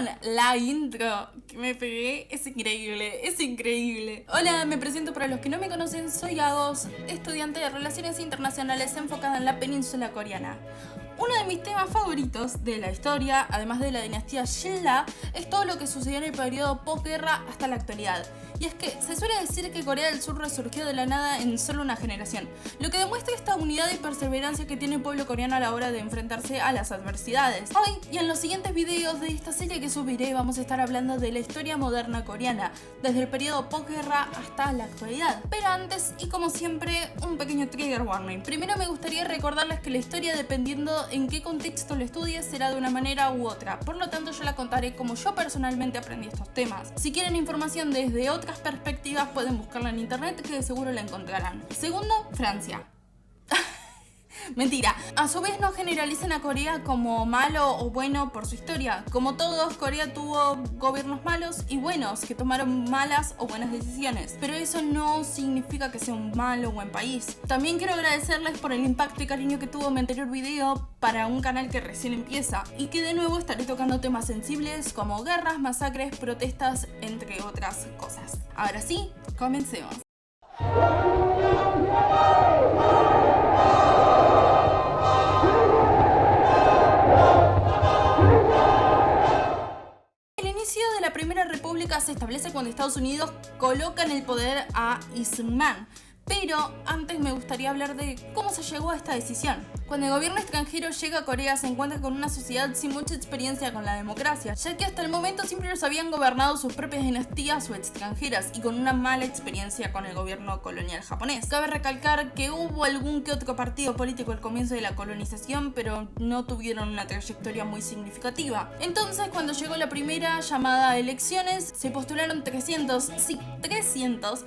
¿Vieron la intro que me pegué? Es increíble, es increíble. Hola, me presento para los que no me conocen, soy Agos, estudiante de Relaciones Internacionales enfocada en la península coreana. Uno de mis temas favoritos de la historia, además de la dinastía Joseon, es todo lo que sucedió en el periodo posguerra hasta la actualidad. Y es que se suele decir que Corea del Sur resurgió de la nada en solo una generación, lo que demuestra esta unidad y perseverancia que tiene el pueblo coreano a la hora de enfrentarse a las adversidades. Hoy y en los siguientes videos de esta serie que subiré vamos a estar hablando de la historia moderna coreana, desde el periodo posguerra hasta la actualidad. Pero antes, y como siempre, un pequeño trigger warning. Primero me gustaría recordarles que la historia, dependiendo en qué contexto lo estudies, será de una manera u otra. Por lo tanto, yo la contaré como yo personalmente aprendí estos temas. Si quieren información desde otras perspectivas, pueden buscarla en internet, que de seguro la encontrarán. Segundo, Francia. Mentira, a su vez no generalicen a Corea como malo o bueno por su historia. Como todos, Corea tuvo gobiernos malos y buenos que tomaron malas o buenas decisiones, pero eso no significa que sea un malo o buen país. También quiero agradecerles por el impacto y cariño que tuvo mi anterior video para un canal que recién empieza, y que de nuevo estaré tocando temas sensibles como guerras, masacres, protestas, entre otras cosas. Ahora sí, comencemos. La Primera República se establece cuando Estados Unidos coloca en el poder a Lee Seung-man. Pero antes me gustaría hablar de cómo se llegó a esta decisión. Cuando el gobierno extranjero llega a Corea, se encuentra con una sociedad sin mucha experiencia con la democracia, ya que hasta el momento siempre los habían gobernado sus propias dinastías o extranjeras, y con una mala experiencia con el gobierno colonial japonés. Cabe recalcar que hubo algún que otro partido político al comienzo de la colonización, pero no tuvieron una trayectoria muy significativa. Entonces, cuando llegó la primera llamada a elecciones, se postularon 300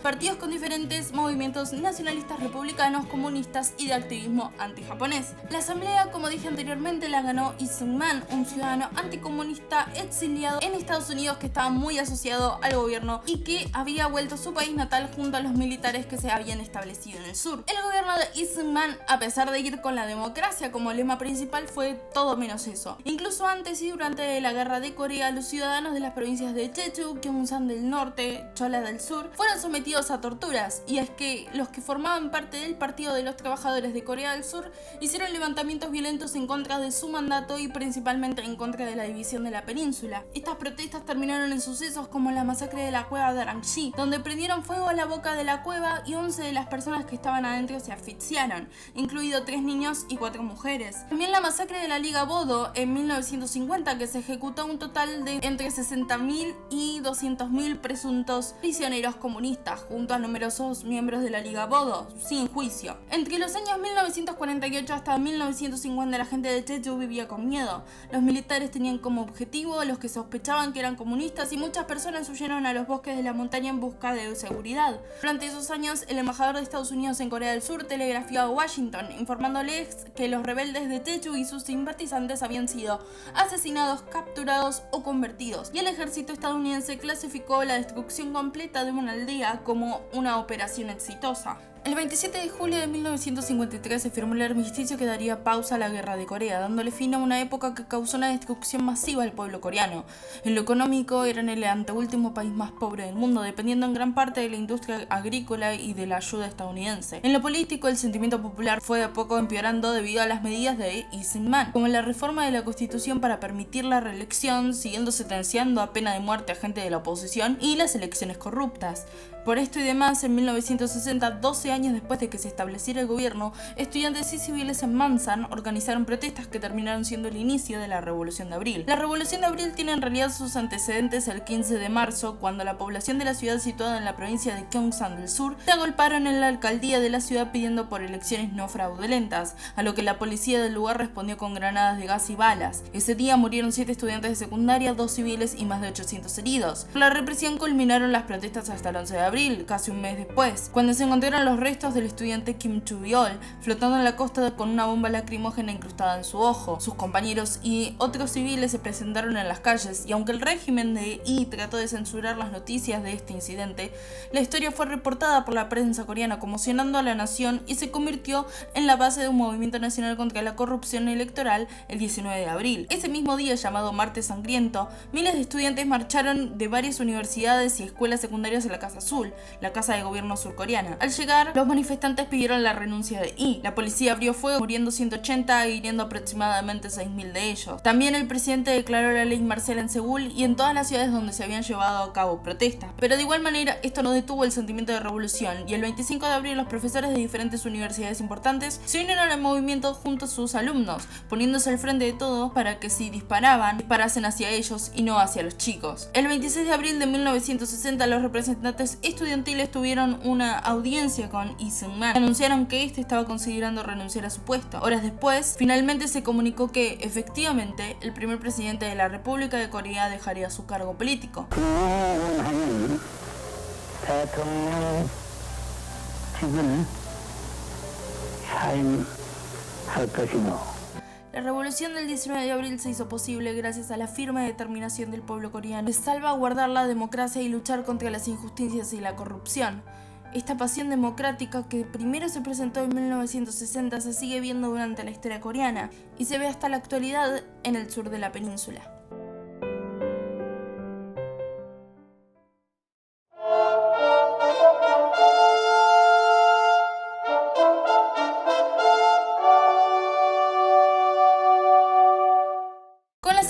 partidos con diferentes movimientos nacionalistas, republicanos, comunistas y de activismo antijaponés. La asamblea, como dije anteriormente, la ganó Lee Seung-man, un ciudadano anticomunista exiliado en Estados Unidos que estaba muy asociado al gobierno y que había vuelto a su país natal junto a los militares que se habían establecido en el sur. El gobierno de Lee Seung-man, a pesar de ir con la democracia como lema principal, fue todo menos eso. Incluso antes y durante la guerra de Corea, los ciudadanos de las provincias de Jeju, Gyeongsang del norte, Cholla del sur, fueron sometidos a torturas, y es que los que formaban parte del Partido de los Trabajadores de Corea del Sur hicieron levantamientos violentos en contra de su mandato y principalmente en contra de la división de la península. Estas protestas terminaron en sucesos como la masacre de la cueva de Arangji, donde prendieron fuego a la boca de la cueva y 11 de las personas que estaban adentro se asfixiaron, incluido 3 niños y 4 mujeres. También la masacre de la Liga Bodo en 1950, que se ejecutó un total de entre 60.000 y 200.000 presuntos prisioneros comunistas, junto a numerosos miembros de la Liga Bodo, sin juicio. Entre los años 1948 hasta 1950 la gente de Jeju vivía con miedo. Los militares tenían como objetivo a los que sospechaban que eran comunistas, y muchas personas huyeron a los bosques de la montaña en busca de seguridad. Durante esos años, el embajador de Estados Unidos en Corea del Sur telegrafió a Washington informándoles que los rebeldes de Jeju y sus simpatizantes habían sido asesinados, capturados o convertidos, y el ejército estadounidense clasificó la destrucción completa de una aldea como una operación exitosa. El 27 de julio de 1953 se firmó el armisticio que daría pausa a la guerra de Corea, dándole fin a una época que causó una destrucción masiva al pueblo coreano. En lo económico, eran el anteúltimo país más pobre del mundo, dependiendo en gran parte de la industria agrícola y de la ayuda estadounidense. En lo político, el sentimiento popular fue de a poco empeorando debido a las medidas de Lee Seung-man, como la reforma de la Constitución para permitir la reelección, siguiendo sentenciando a pena de muerte a gente de la oposición, y las elecciones corruptas. Por esto y demás, en 1960, 12 años después de que se estableciera el gobierno, estudiantes y civiles en Mansan organizaron protestas que terminaron siendo el inicio de la Revolución de Abril. La Revolución de Abril tiene en realidad sus antecedentes el 15 de marzo, cuando la población de la ciudad situada en la provincia de Gyeongsang del sur se agolparon en la alcaldía de la ciudad pidiendo por elecciones no fraudulentas, a lo que la policía del lugar respondió con granadas de gas y balas. Ese día murieron 7 estudiantes de secundaria, 2 civiles y más de 800 heridos. Por la represión culminaron las protestas hasta el 11 de abril, abril, casi un mes después, cuando se encontraron los restos del estudiante Kim Chu-yeol flotando en la costa con una bomba lacrimógena incrustada en su ojo. Sus compañeros y otros civiles se presentaron en las calles, y aunque el régimen de Lee trató de censurar las noticias de este incidente, la historia fue reportada por la prensa coreana, conmocionando a la nación, y se convirtió en la base de un movimiento nacional contra la corrupción electoral el 19 de abril. Ese mismo día, llamado Martes Sangriento, miles de estudiantes marcharon de varias universidades y escuelas secundarias a la Casa Azul, la casa de gobierno surcoreana. Al llegar, los manifestantes pidieron la renuncia de Lee. La policía abrió fuego, muriendo 180 e hiriendo aproximadamente 6.000 de ellos. También el presidente declaró la ley marcial en Seúl y en todas las ciudades donde se habían llevado a cabo protestas. Pero de igual manera, esto no detuvo el sentimiento de revolución, y el 25 de abril los profesores de diferentes universidades importantes se unieron al movimiento junto a sus alumnos, poniéndose al frente de todos para que si disparasen hacia ellos y no hacia los chicos. El 26 de abril de 1960, los representantes estudiantiles tuvieron una audiencia con Lee Seung-man. Anunciaron que este estaba considerando renunciar a su puesto. Horas después, finalmente se comunicó que, efectivamente, el primer presidente de la República de Corea dejaría su cargo político. La revolución del 19 de abril se hizo posible gracias a la firme determinación del pueblo coreano de salvaguardar la democracia y luchar contra las injusticias y la corrupción. Esta pasión democrática, que primero se presentó en 1960, se sigue viendo durante la historia coreana y se ve hasta la actualidad en el sur de la península.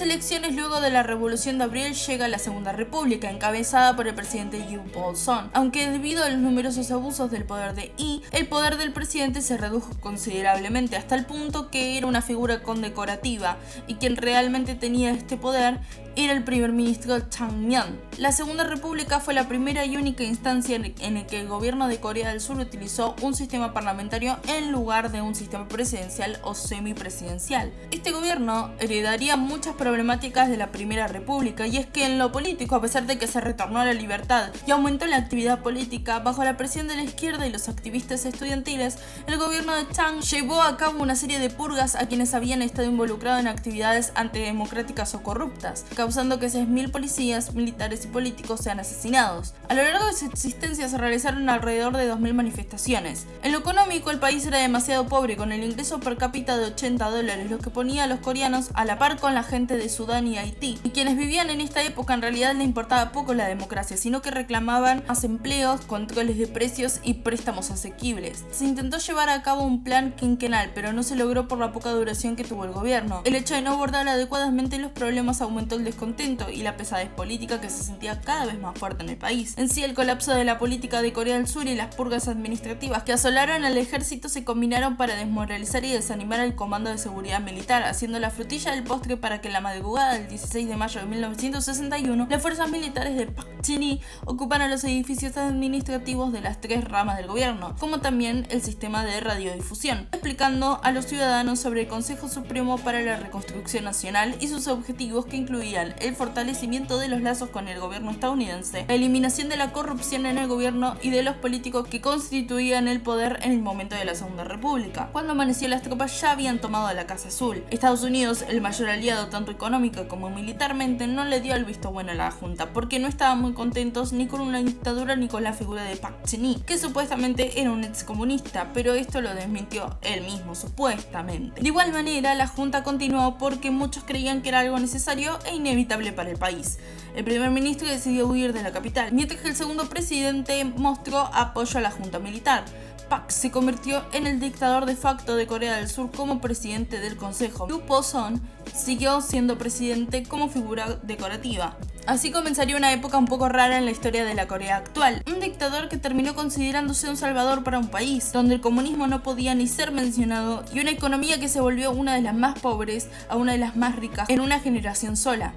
Elecciones luego de la Revolución de Abril llega la Segunda República, encabezada por el presidente Yoon Bol-son. Aunque debido a los numerosos abusos del poder de Lee, el poder del presidente se redujo considerablemente, hasta el punto que era una figura condecorativa, y quien realmente tenía este poder era el primer ministro Chang Myon. La Segunda República fue la primera y única instancia en la que el gobierno de Corea del Sur utilizó un sistema parlamentario en lugar de un sistema presidencial o semipresidencial. Este gobierno heredaría muchas problemáticas de la Primera República, y es que en lo político, a pesar de que se retornó a la libertad y aumentó la actividad política bajo la presión de la izquierda y los activistas estudiantiles, el gobierno de Chang llevó a cabo una serie de purgas a quienes habían estado involucrados en actividades antidemocráticas o corruptas, causando que 6.000 policías, militares y políticos sean asesinados. A lo largo de su existencia se realizaron alrededor de 2.000 manifestaciones. En lo económico, el país era demasiado pobre, con el ingreso per cápita de $80, lo que ponía a los coreanos a la par con la gente de Sudán y Haití. Y quienes vivían en esta época en realidad les importaba poco la democracia, sino que reclamaban más empleos, controles de precios y préstamos asequibles. Se intentó llevar a cabo un plan quinquenal, pero no se logró por la poca duración que tuvo el gobierno. El hecho de no abordar adecuadamente los problemas aumentó el descontento y la pesadez política, que se sentía cada vez más fuerte en el país. En sí, el colapso de la política de Corea del Sur y las purgas administrativas que asolaron al ejército se combinaron para desmoralizar y desanimar al comando de seguridad militar, haciendo la frutilla del postre para que en la madrugada del 16 de mayo de 1961 las fuerzas militares de Park Geun-hye ocuparon los edificios administrativos de las tres ramas del gobierno, como también el sistema de radiodifusión, explicando a los ciudadanos sobre el Consejo Supremo para la Reconstrucción Nacional y sus objetivos, que incluían el fortalecimiento de los lazos con el gobierno estadounidense, la eliminación de la corrupción en el gobierno y de los políticos que constituían el poder en el momento de la Segunda República. Cuando amaneció, las tropas ya habían tomado la Casa Azul. Estados Unidos, el mayor aliado tanto económica como militarmente, no le dio el visto bueno a la junta, porque no estaban muy contentos ni con una dictadura ni con la figura de Park Geun-hye, que supuestamente era un excomunista, pero esto lo desmintió él mismo, supuestamente. De igual manera, la junta continuó porque muchos creían que era algo necesario e inevitable para el país. El primer ministro decidió huir de la capital, mientras que el segundo presidente mostró apoyo a la junta militar. Park se convirtió en el dictador de facto de Corea del Sur como presidente del Consejo. Yoon Bol-son siguió siendo presidente como figura decorativa. Así comenzaría una época un poco rara en la historia de la Corea actual. Un dictador que terminó considerándose un salvador para un país, donde el comunismo no podía ni ser mencionado, y una economía que se volvió una de las más pobres a una de las más ricas en una generación sola.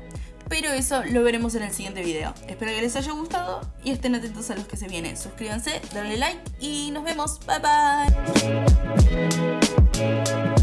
Pero eso lo veremos en el siguiente video. Espero que les haya gustado y estén atentos a los que se vienen. Suscríbanse, denle like y nos vemos. Bye bye.